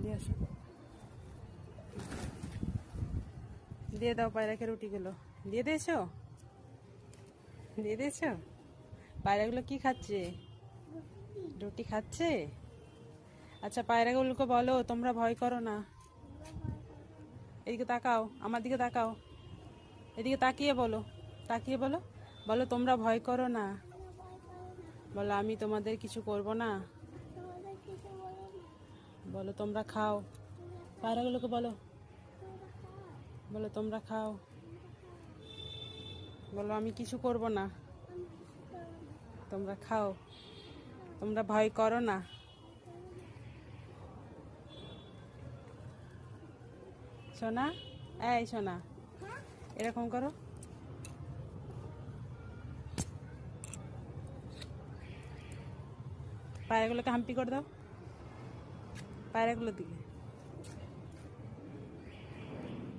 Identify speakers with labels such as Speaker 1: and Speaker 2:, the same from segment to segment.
Speaker 1: দিয়ে আসো, দিয়ে দাও পায়রাকে রুটিগুলো। দিয়ে দিয়েছো? দিয়ে দিয়েছো? পায়রাগুলো কি খাচ্ছে? রুটি খাচ্ছে। আচ্ছা, পায়রাগুলোকে বলো তোমরা ভয় করো না। এদিকে তাকাও, আমার দিকে তাকাও, এদিকে তাকিয়ে বলো, তাকিয়ে বলো, বলো তোমরা ভয় করো না। বলো আমি তোমাদের কিছু করব না। বলো তোমরা খাও। পায়রাগুলোকে বলো, বলো তোমরা খাও। বলো আমি কিছু করব না, তোমরা খাও। তোমরা ভয় করো না। সোনা, এই সোনা, এরকম করো। পায়রাগুলোকে হাম্পি করে দাও, পায়রাগুলোর দিকে।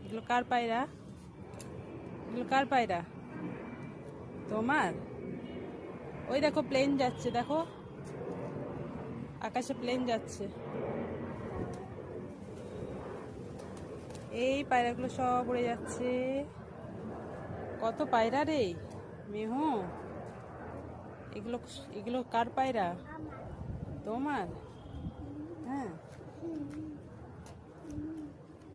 Speaker 1: এগুলো কার পায়রা? এগুলো কার পায়রা? তোমার? ওই দেখো প্লেন যাচ্ছে, দেখো আকাশে প্লেন যাচ্ছে। এই পায়রাগুলো সব উড়ে যাচ্ছে। কত পায়রা রে মেহু। এগুলো এগুলো কার পায়রা? তোমার? হ্যাঁ।